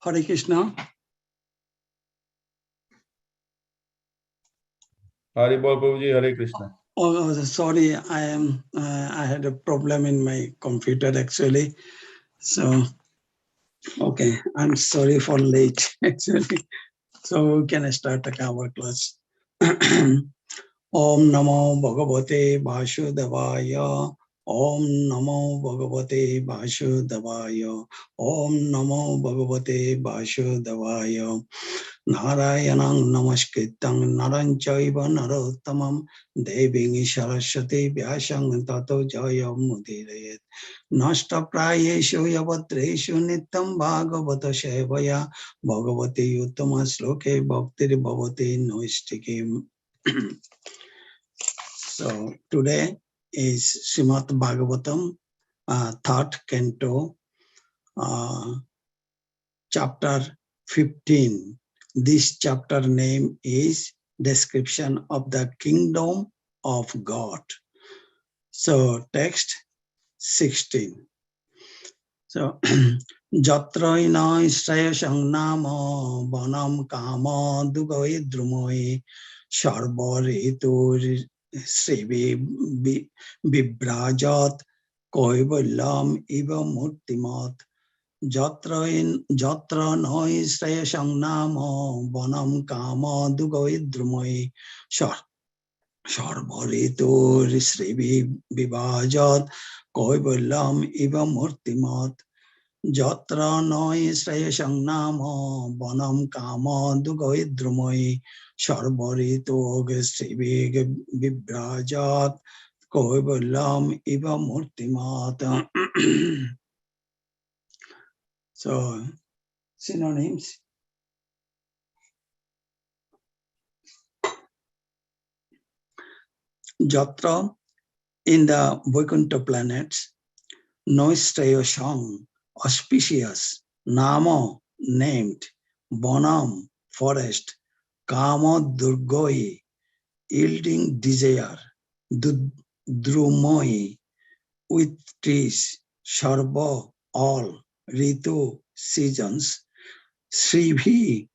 Hare Krishna. Hare Bol Prabhuji, Hare Krishna. Oh, sorry, I had a problem in my computer actually. So, okay, I'm sorry for late actually. So, can I start our class? Om Namo Bhagavate Vasudevaya. Om Namo Bhagavate Vasudevaya. Om Namo Bhagavate Vasudevaya. Narayanang Namaskritam Naranchaiva Narottamam Deving Saraswati Vyasang Tato Jaya Mudirayet Nasta Prayeshu Yavatreshu Nitam Bhagavata Sevaya Bhagavati Uttama Sloke Bhakti Bhavati Noistiki. So today is Srimad Bhagavatam, third canto, chapter 15. This chapter name is Description of the Kingdom of God. So text 16. So Jatraina Israya Sangnama Banam Kama Dugoi Drumoi Sharbaritu Srivi Bibrajat Koivalam Iva Murtimat Jatra noi Sraya Sangnama Banam Kama Dugoi Drumoi Sharbaritu Srivi Bibajat Koivalam Iva Murtimat Jatra noi Sraya Sangnama Banam Kama Dugoi Drumoi Sharbaritu Srivi Bibrajat Koivalam Iva Murtimat. So, synonyms. Jatra, in the Vaikuntha planets, Noistrayo Shang, auspicious, Nama, named, Bonam, forest, Kama Durgoi, yielding desire, Drumoi, with trees, Sharba, all, Ritu, seasons, Sribhi,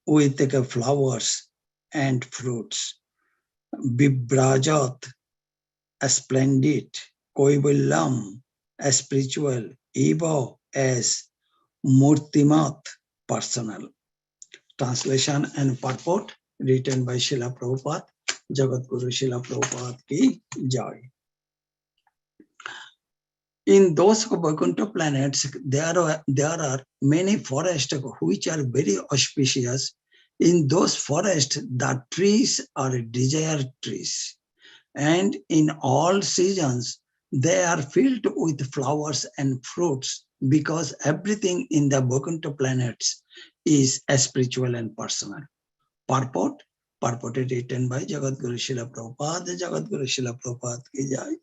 with flowers and fruits, Bibrajat, splendid, Koivallam, spiritual, Eva as Murtimat, personal. Translation and purport written by Srila Prabhupada, Jagat Guru Srila Prabhupada ki jai. In those Vaikuntha planets, there are many forests which are very auspicious. In those forests, the trees are desire trees. And in all seasons, they are filled with flowers and fruits because everything in the Vaikuntha planets is spiritual and personal. Purport, purported written by Jagat Guru Srila Prabhupada, Jagat Guru Srila Prabhupada ki jai.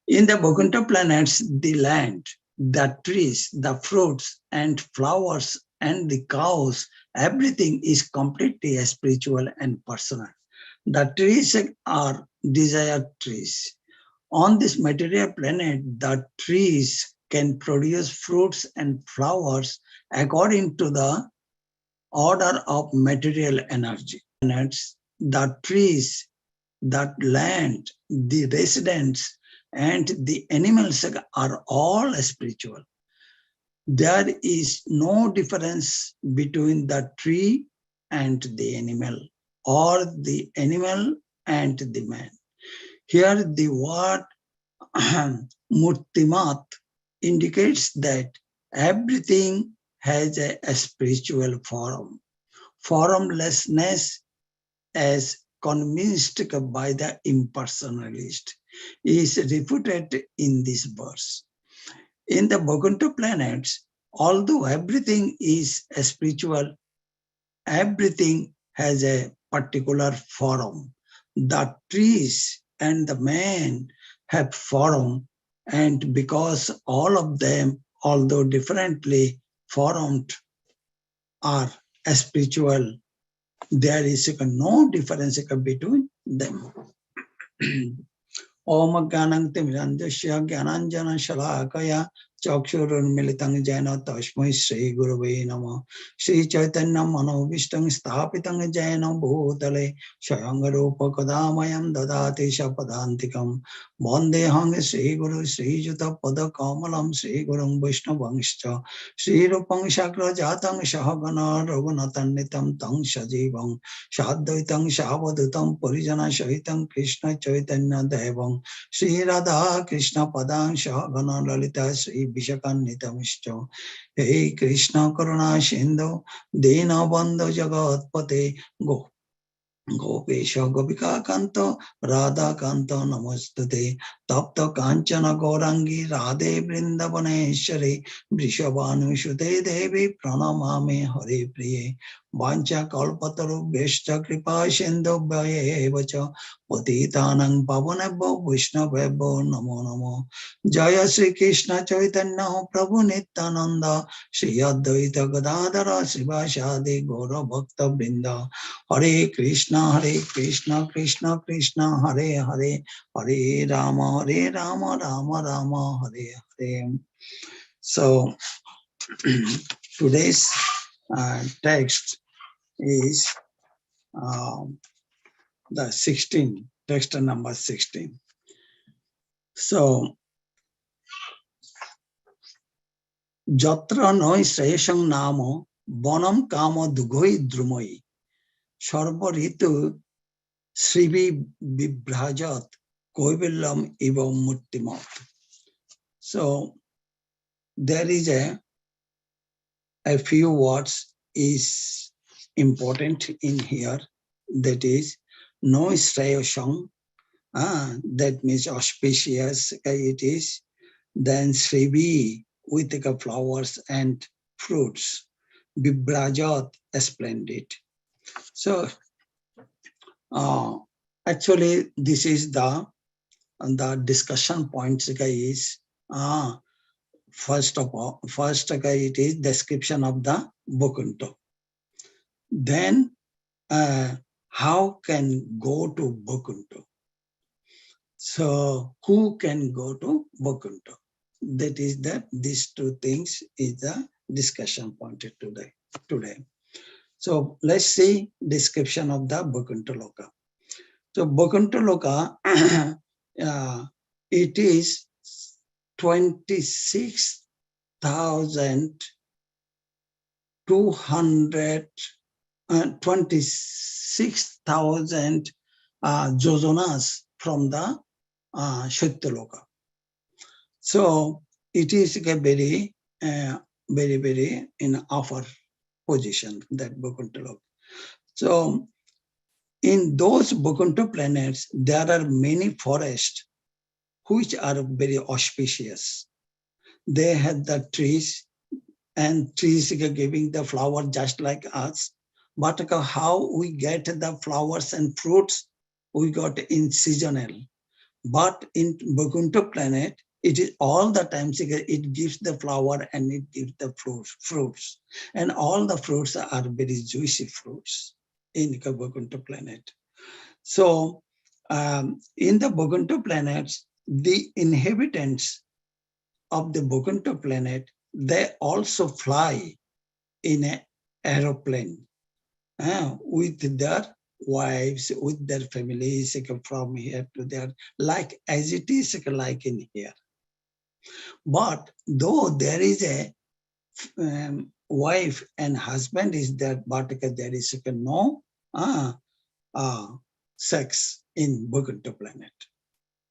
In the Vaikuntha planets, the land, the trees, the fruits and flowers and the cows, everything is completely spiritual and personal. The trees are desire trees. On this material planet, the trees can produce fruits and flowers according to the order of material energy. The trees, that land, the residents, and the animals are all spiritual. There is no difference between the tree and the animal, or the animal and the man. Here the word Murtimat indicates that everything has a spiritual form. Formlessness, as convinced by the impersonalist, is refuted in this verse. In the Vaikuntha planets, although everything is spiritual, everything has a particular form. The trees and the man have form, and because all of them, although differently formed, are spiritual, there is no difference between them. Om Gyanam Timirandasya Gyananjana Shalakaya Chakshurunmilitang Jena Tashmai Sri Gurave Nama Sri Chaitanya Manovishtam Sthapitam Jena Bhutale Shayangarupa Kadamayam Dadati Shapadantikam Vandehang Sri Guru Sri Juta Pada Kamalam Sri Gurung Vishnavangscha Sri Rupang Shakra Jatang Shahagana Raghunatanitam Tang Shajivang Shadvaitang Shavadutam Parijana Shahitam Krishna Chaitanya Devam Sri Radha Krishna Padang Shahagana Lalita Sri Vishakanitamishcha Hey Krishna Karuna Sindhu Dina Bandhu Jagat Pate Go Gopesha Gopika Kanto Radha Kanto Namostute Tapta Kanchana Gorangi Radhe Vrindavaneshwari Vrishabhanu Shute Devi Pranamami Hari Priye Vancha Kalpataru Bheshta Kripa Sindhu Bhayevacha Patitanang Pavanebho Vishnavebho Namo Namo Jaya Sri Krishna Chaitanya Prabhu Nityananda Shri Advaita Gadadara Srivashadi Gaura Bhakta Vrinda Hare Krishna, Krishna Krishna, Hare Hare, Hare Rama, Rama Rama, Hare Hare. So today's text is the 16, text number 16. So Jatra noi sreshang namo bonam kama dugoi drumoi sarvaritu srivi vibhrajat koivillam iva muttimat. So there is a few words is important in here. That is no shreyasham, that means auspicious it is. Then srivi with the flowers and fruits. Vibrajat, splendid. So actually this is the discussion points is first it is description of the Bokunto. Then how can go to Bokunto? So who can go to Bokunto? That is these two things is the discussion point today. So let's see description of the Bokuntaloka. So Bokuntaloka, it is 26,000 jojonas from the Shatyaloka. So it is a very in upper position, that Bokuntaloka. So in those Bokunto planets, there are many forests which are very auspicious. They have the trees, and trees are giving the flower just like us. But how we get the flowers and fruits, we got in seasonal. But in Bokunto planet, it is all the time it gives the flower and it gives the fruits. And all the fruits are very juicy fruits in the Bokunto planet. So in the Bokunto planets, the inhabitants of the Bokunto planet, they also fly in an aeroplane with their wives, with their families from here to there, like as it is like in here. But though there is a wife and husband is there, but there is no sex in Bokunto planet.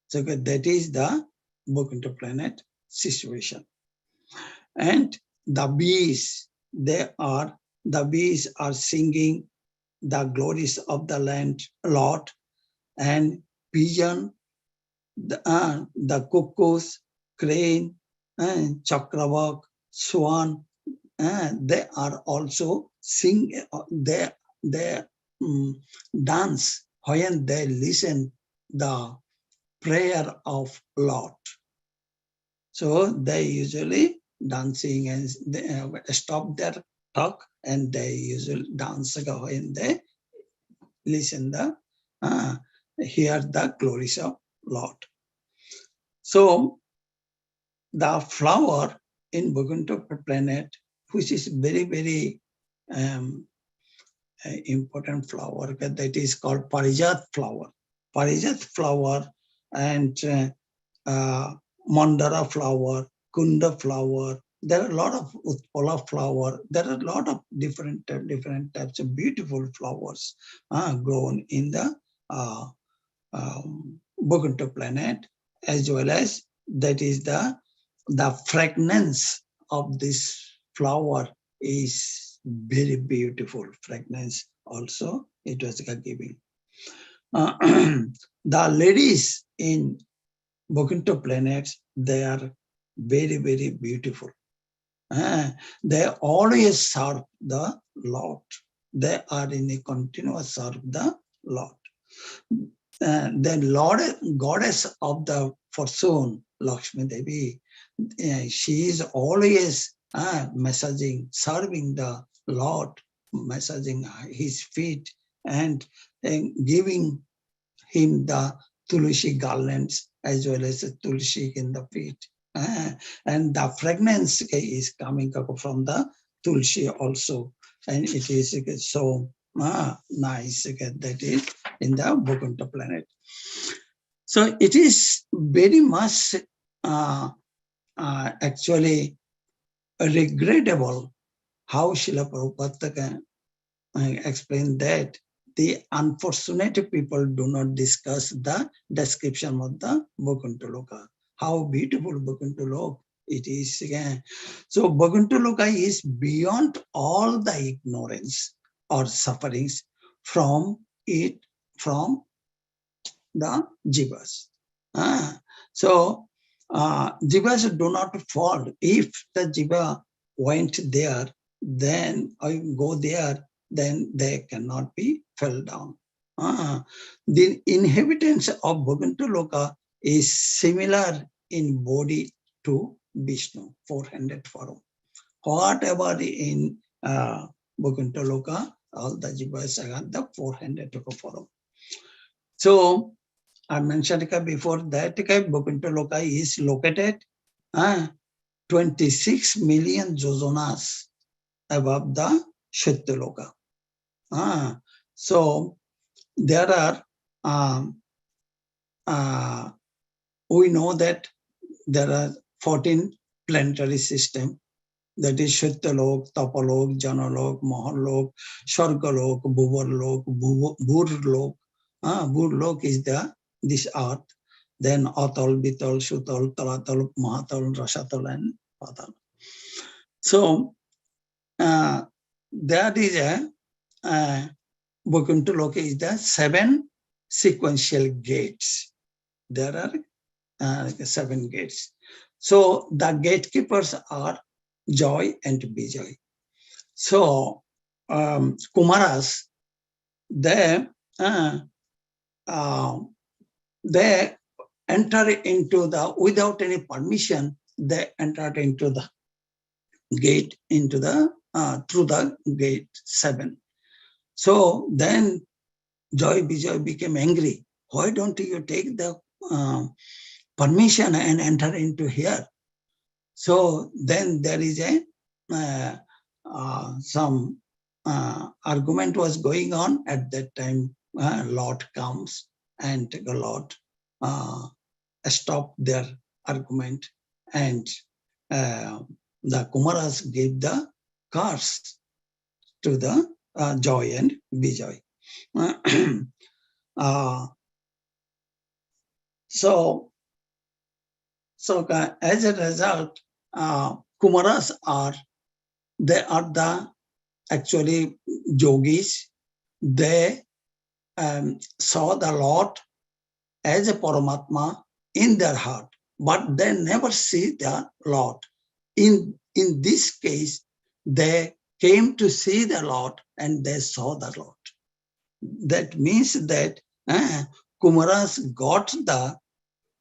So that is the Bokunto planet situation. And the bees are singing the glories of the land Lord, and pigeon, the cuckoos, crane, chakravak, swan, they are also sing. They dance when they listen the prayer of Lord. So they usually dancing and they stop their talk and they usually dance when they listen hear the glories of Lord. So the flower in Vaikuntha planet, which is very, very important flower that is called Parijat flower. Parijat flower and Mandara flower, Kunda flower. There are a lot of Utpala flower. There are a lot of different types of beautiful flowers grown in the Vaikuntha planet, as well as that is the fragrance of this flower is very beautiful fragrance also it was giving. The ladies in Vaikuntha planets, they are very, very beautiful. They always serve the Lord. They are in a continuous serve the Lord. The Lord, goddess of the fortune, Lakshmi Devi, she is always messaging, serving the Lord, massaging his feet and giving him the tulsi garlands as well as the tulsi in the feet. And the fragrance is coming from the tulsi also. And it is so nice that is in the Vaikuntha planet. So it is very much actually regrettable how Srila Prabhupada explained that the unfortunate people do not discuss the description of the Vaikuntha Loka. How beautiful Vaikuntha Loka it is. So Vaikuntha Loka is beyond all the ignorance or sufferings from the jivas. So jivas do not fall. If the jiva went there, then I go there, then they cannot be fell down. The inhabitants of Vaikuntha Loka is similar in body to Vishnu, 400 form. Whatever in Vaikuntha Loka, all the jivas are the 400 form. So I mentioned before that Vaikuntha Loka is located 26 million jojonas above the Shaitya Loka. So there are, we know that there are 14 planetary systems. That is Shaitya-lok, Tapa-lok, Jana-lok, Maha-lok, Swarga-lok, Bhuvar-lok, Bhur-lok. Bhur-lok is this earth. Then Atal, Vital, Sutal, Talatal, Mahatal, Rasatal, and Patal. So that is Vaikuntha Loka is the 7 sequential gates. There are 7 gates. So the gatekeepers are Joy and Vijay. So Kumaras, they enter into the, without any permission, they entered into the gate, into the through the gate 7. So then Joy Vijay became angry. Why don't you take the permission and enter into here? So then there is a some argument was going on at that time. Lord comes and the Lord stop their argument, and the Kumaras gave the cars to the Joy and Vijay. So as a result, Kumaras they are the actually yogis. They saw the Lord as a Paramatma in their heart, but they never see the Lord. In this case, they came to see the Lord and they saw the Lord. That means that Kumaras got the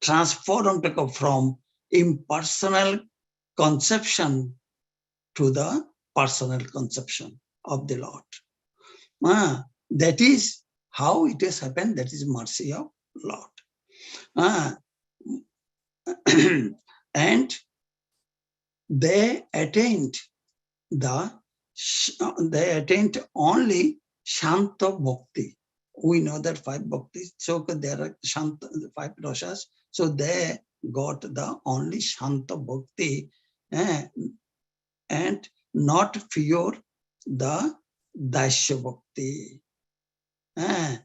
transformed from impersonal conception to the personal conception of the Lord. That is how it has happened. That is mercy of Lord. And they attained only Shanta Bhakti. We know that 5 bhaktis, so there are Shanta, 5 rosas. So they got the only Shanta Bhakti, eh, and not pure the Daisya Bhakti. Eh,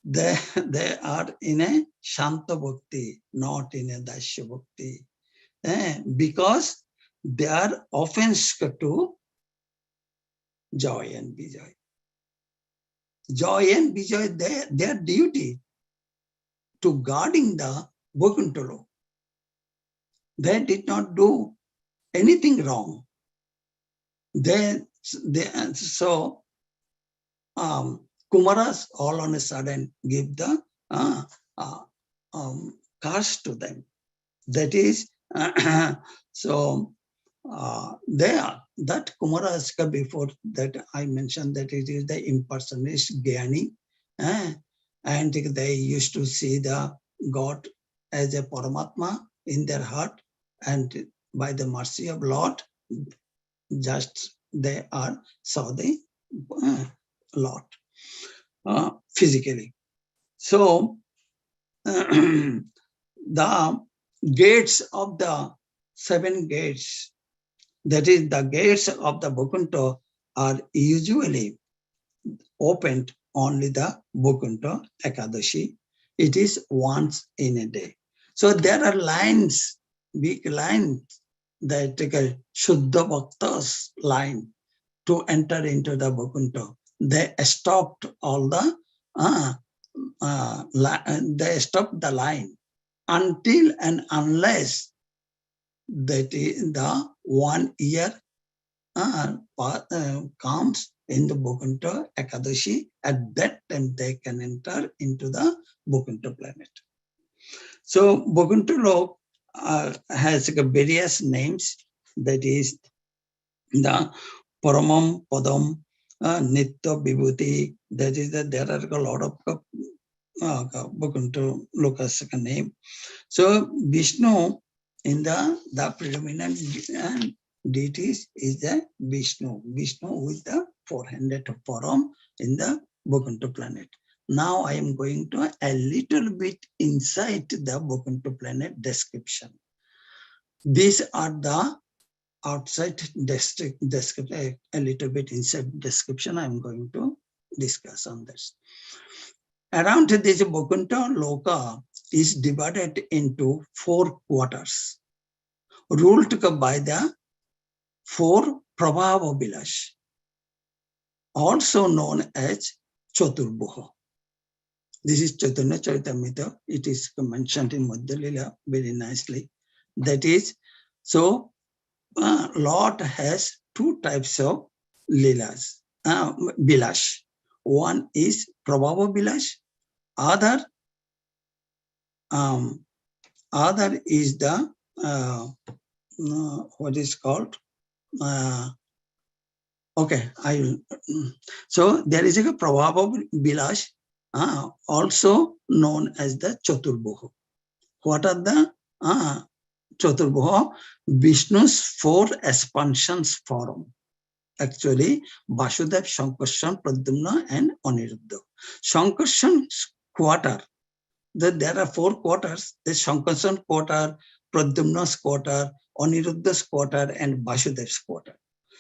they are in a Shanta Bhakti, not in a Daisya Bhakti. Because they are offense to joy and Vijay. Joy and Vijay, their duty to guarding the Vaikuntha. They did not do anything wrong. So Kumaras all on a sudden give the uh, curse to them. That is, so there, that Kumaraska before that I mentioned that it is the impersonation Gyani, and they used to see the God as a Paramatma in their heart, and by the mercy of Lord, just they are saw the Lord physically. So the gates of the 7 gates, that is the gates of the Vaikuntha, are usually opened only the Vaikuntha Ekadashi. It is once in a day. So there are lines, big lines, that Shuddha Bhaktas line to enter into the Vaikuntha. They stopped all the they stopped the line until and unless that is the 1 year comes in the Vaikuntha Ekadashi. At that time they can enter into the Vaikuntha planet. So Vaikuntha Lok has various names. That is the Paramam Padam, Nitya Vibhuti. That is that there are a lot of Vaikuntha Loka's name. So Vishnu in the predominant deities is the Vishnu. Vishnu with the 400 form in the Vaikuntha planet. Now I am going to a little bit inside the Vaikuntha planet description. These are the outside description, a little bit inside description I am going to discuss on this. Around this Vaikuntha Loka is divided into 4 quarters, ruled by the 4 Prabhava Bilash, also known as Chaturbhuha. This is Chaitanya Charitamrita. It is mentioned in Madhya Lila very nicely. That is, so Lord has 2 types of Lilas, Bilash. One is Prabhava Bilash, other is the what is called okay, I will. So there is a Prabhava Bilash, also known as the Chaturbhuha. What are the Chaturbhuha? Vishnu's 4 expansions form. Actually, Vasudev, Sankarshan, Pradyumna, and Aniruddha. Sankarshan's quarter. There are 4 quarters. The Sankarshan quarter, Pradyumna's quarter, Aniruddha's quarter, and Vasudev's quarter.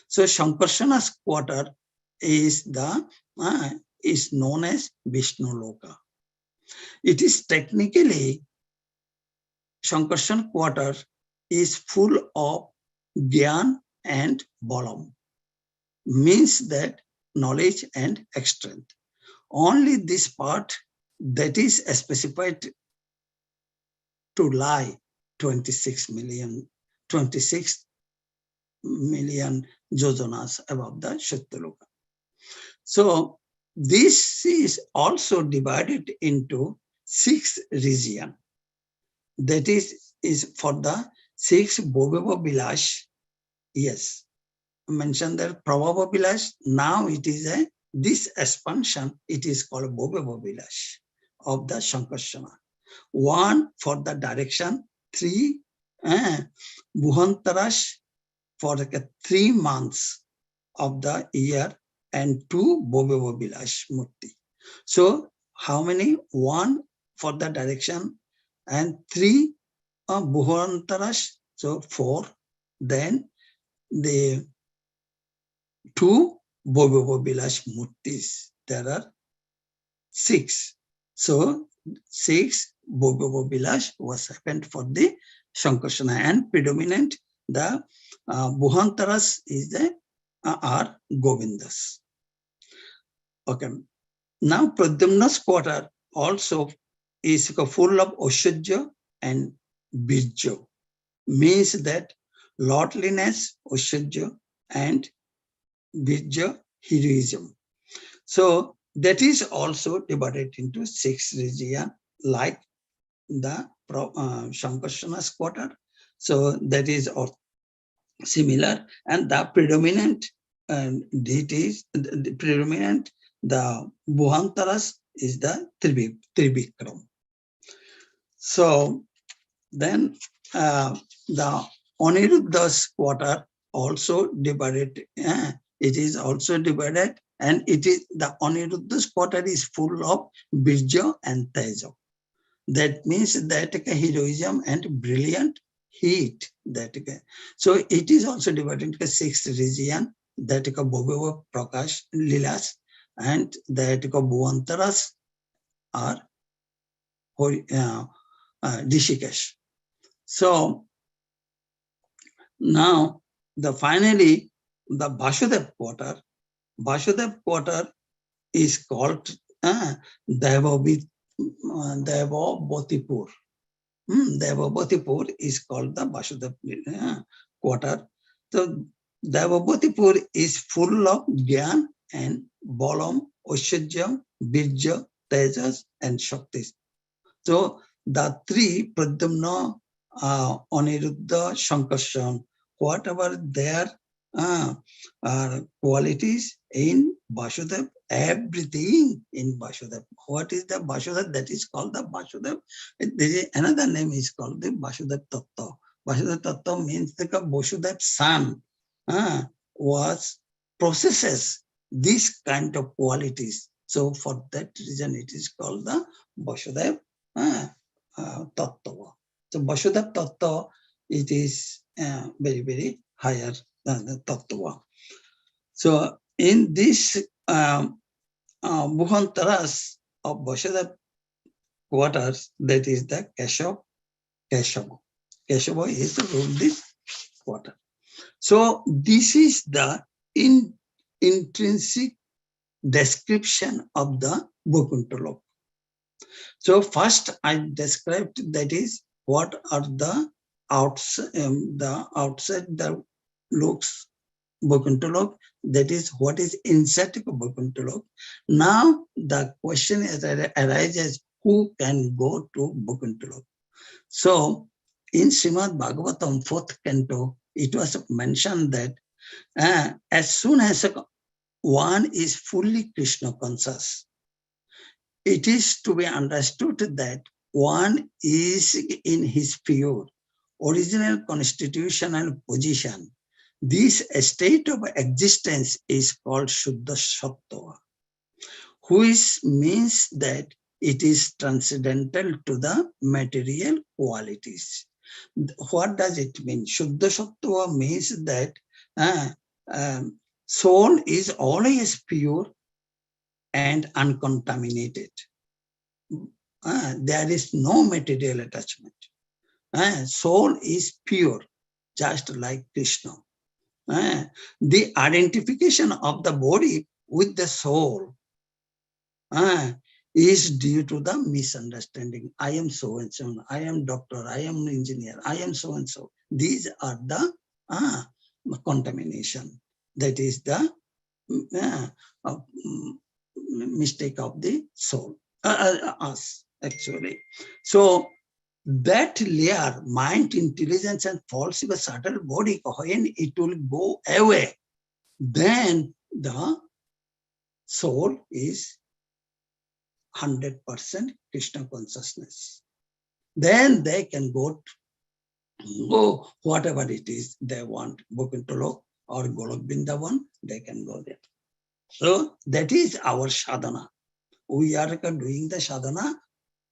So Sankarsana's quarter is known as Vishnu Loka. It is technically, Sankarshan quarter is full of Gyan and Balam, means that knowledge and strength. Only this part that is specified to lie 26 million jojanas above the Shatyaloka. So this is also divided into 6 regions. That is for the 6 Bhogava Bilash. Yes, I mentioned that Prabhava Bilash. Now it is this expansion, it is called Bhogava Bilash of the Sankarsana. 1 for the direction, 3 Bhuhantarash, for 3 months of the year and 2 Bobeva Bilash Murti. So how many? 1 for the direction and 3 Bhuvantaras, so 4. Then the 2 Bobeva Bilash Murtis, there are 6. So 6 Bobeva Bilash was happened for the Shankarsana, and predominant the Bhuvantaras is the are Govindas. Okay. Now Pradyumna's quarter also is full of Oshajya and Birja, means that lordliness, Oshajya, and Birja, heroism. So that is also divided into 6 regions, like the Shankarsana's quarter. So that is similar, and the predominant deities, the predominant, the Bhuvantaras is the Trivikram. So then the Aniruddha's quarter also divided, it is also divided, and it is the Aniruddha's quarter is full of Birja and Teja. That means that heroism and brilliant heat. That so it is also divided into 6 regions, that Bobeva Prakash Lilas, and that Bhuvantaras are Rishikesh. So now finally the Vasudeva quarter is called Devabhatipur. Devabhatipur is called the Vasudeva quarter. So Devabhatipur is full of Gyan and Balam, Oshajya, Birja, Tejas, and Shaktis. So the 3 Pradyumna, Aniruddha, Shankarshan, whatever their qualities in Vasudeva, everything in Vasudeva. What is the Vasudeva? That is called the Vasudeva. There is another name is called the Vasudeva Tattva. Vasudeva Tattva means the Vasudeva's son was processes this kind of qualities. So for that reason, it is called the Vasudeva Tattva. So Vasudeva Tattva, it is very, very higher than the Tattva. So in this Bhuvantaras of Vasudeva quarters, that is the Keshava. Keshava is the rule this quarter. So this is the intrinsic description of the Vaikuntha. So first I described, that is what are the outside the looks Vaikuntha, that is what is inside Vaikuntha. Now the question arises, who can go to Vaikuntha? So in Srimad Bhagavatam 4th canto, it was mentioned that as soon as one is fully Krishna conscious, it is to be understood that one is in his pure, original constitutional position. This state of existence is called Shuddha Sattva, which means that it is transcendental to the material qualities. What does it mean? Shuddha Sattva means that soul is always pure and uncontaminated. There is no material attachment. Soul is pure, just like Krishna. The identification of the body with the soul is due to the misunderstanding. I am so and so, I am doctor, I am engineer, I am so and so. These are the contamination. That is the mistake of the soul, us actually. So that layer, mind, intelligence, and false subtle body, when it will go away, then the soul is 100% Krishna consciousness. Then they can go go whatever it is they want, Bokuntolok or Golok Bindavan, they can go there. So that is our sadhana. We are doing the sadhana,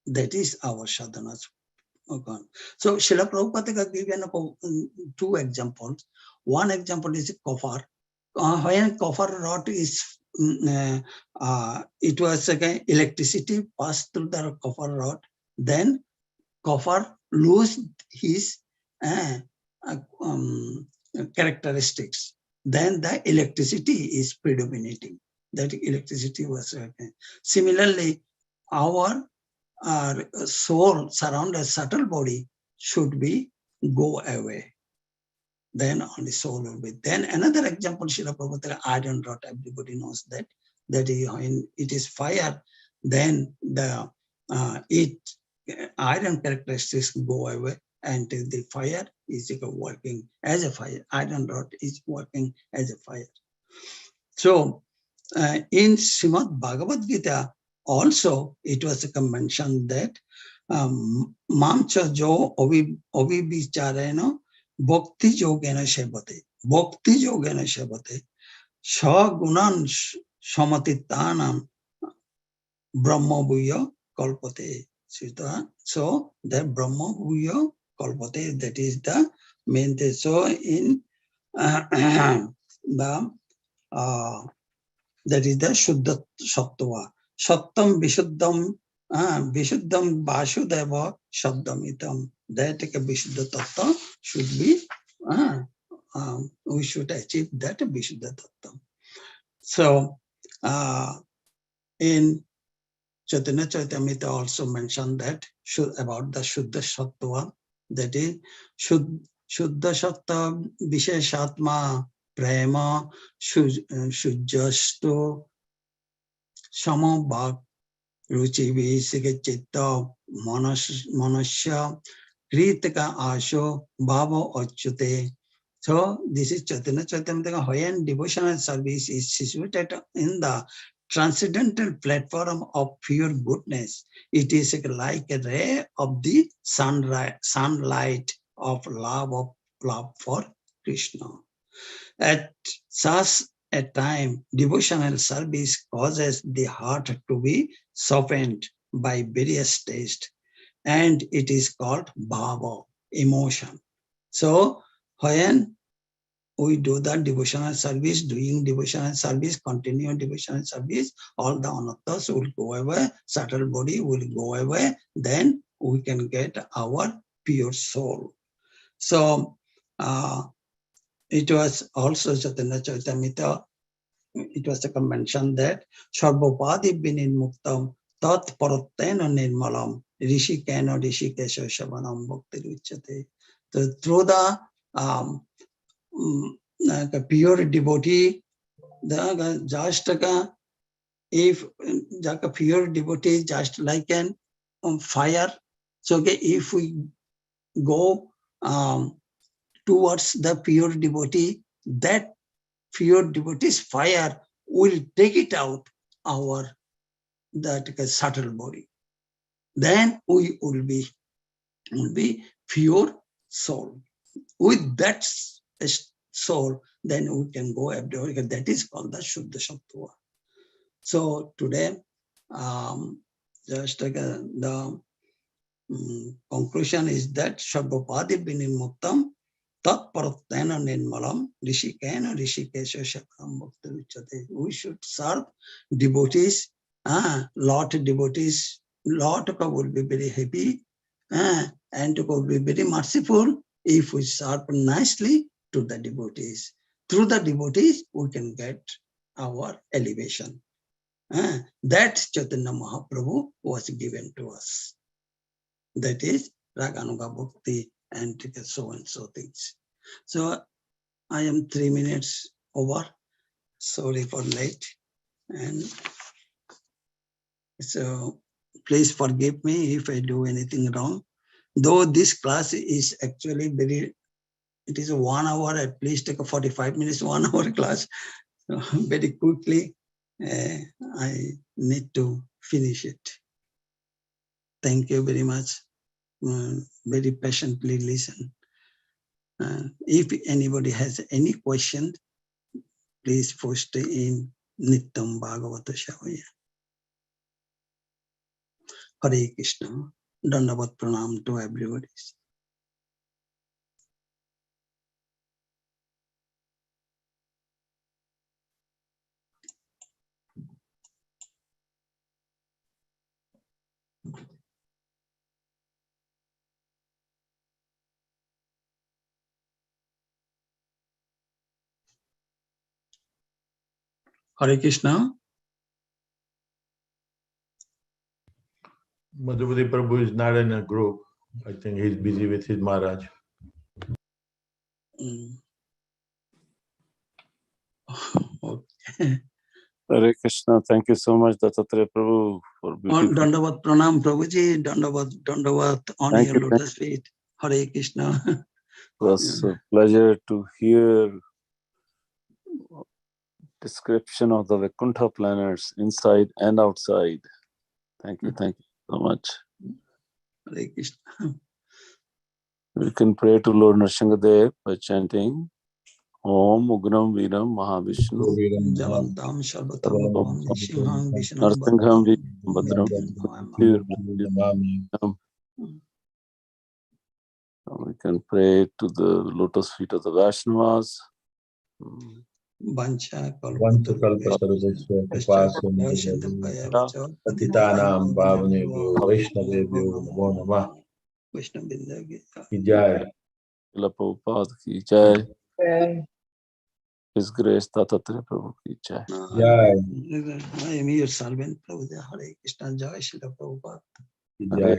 that is our sadhana. Okay. So Srila Prabhupada has given two examples. One example is copper. When copper rod is, it was again electricity passed through the copper rod, then copper lose his uh, uh, um, characteristics. Then the electricity is predominating. That electricity was similarly our soul surround a subtle body should be go away. Then only soul will be. Then another example, Srila Prabhupada, iron rod, everybody knows that. That is when it is fire, then the it iron characteristics go away and the fire is working as a fire. Iron rod is working as a fire. So in Srimad Bhagavad Gita, also it was mentioned that Mamcha jo obibicharena bhakti yogena shevate. Bhakti yogena shevate. Shagunan samatitanam brahma bhuya kalpate. So the brahma bhuya kalpate, that is the main thing. So in the that is the Shuddha Sattva. Sattam Vishuddham, Vishuddham Vasudeva Shabdamitam. That Vishuddha Tattva should be, we should achieve that Vishuddha Tattva. So, in Chaitanya Charitamrita also mentioned that about the Shuddha Sattva, that is Shuddha Sattva Visheshatma Prema Shujjastu Samabhak Ruchi Visika Chitta Manasya Kritaka Asho Bhava Achyute. So this is Chaitanya Charitamrita, when devotional service is situated in the transcendental platform of pure goodness. It is like a ray of the sunlight of love for Krishna. At such a time, devotional service causes the heart to be softened by various tastes, and it is called bhava, emotion. So when we do the devotional service, doing devotional service, continue devotional service, all the anattas will go away, subtle body will go away, then we can get our pure soul. So it was also Chaitanya Charitamrita, it was mentioned that Sarvopadi Binin Muktam Tat Parattena Nirmalam Rishi Kena Rishi Kesha Shavanam Bhakti Ruchate. So through the pure devotee, the just if the pure devotee just like an fire. So okay, if we go towards the pure devotee, that pure devotee's fire will take it out our that subtle body. Then we will be pure soul. With that soul, then we can go everywhere. That is called the Shuddha Sattva. So today, just the conclusion is that Sarvapadi Vinimuktam Tat Parattena Nirmalam Rishikena Rishikesha Shakram Bhakti Vichate. We should serve devotees, lot of devotees, lot of will be very happy, and will be very merciful if we serve nicely to the devotees. Through the devotees, we can get our elevation. That Chaitanya Mahaprabhu was given to us. That is Raganuga Bhakti and so and so things. So I am 3 minutes over. Sorry for late. And so please forgive me if I do anything wrong. Though this class is actually it is 1 hour, at least take a 45 minutes, 1 hour class. So very quickly, I need to finish it. Thank you very much. Very patiently listen. If anybody has any question, please post in Nityam Bhagavata Shavaya. Hare Krishna. Dandavat pranam to everybody. Hare Krishna. Madhuvati Prabhu is not in a group. I think he's busy with his Maharaj. Okay. Hare Krishna. Thank you so much, Dattatreya Prabhu, for beautiful. Dandavat pranam Prabhuji. Dandavat on Thank your you, lotus feet. Hare Krishna. It was a pleasure to hear description of the Vaikuntha planets inside and outside. Thank you so much. Hare Krishna. We can pray to Lord Nrsingadev by chanting Om Ugram Viram Mahavishnu Jalantam Sharvatam Bhavam Nishingham Vishnu Narsingham Bhadram. Badram. We can pray to the lotus feet of the Vaishnavas. Vancha Patitanam Bhavnebhyo Vaishnavebhyo Namo Namah. Vishnu Bindagi. Ki Jai. Srila Prabhupada ki Jai. His Grace Dattatreya Prabhu ki Jai. Jai. I am your servant, Prabhu. Hare Krishna. Jai Srila Prabhupada. Ki Jai.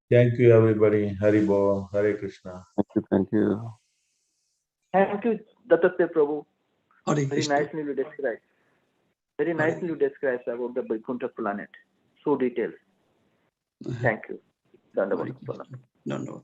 Thank you, everybody. Hari Bol. Hare Krishna. Thank you. Thank you, Dattatreya Prabhu. Hare Very Krishna. nicely you described. Very nicely you described about the Vaikuntha planet. So detailed. Thank you. Dandavat. Dandavat.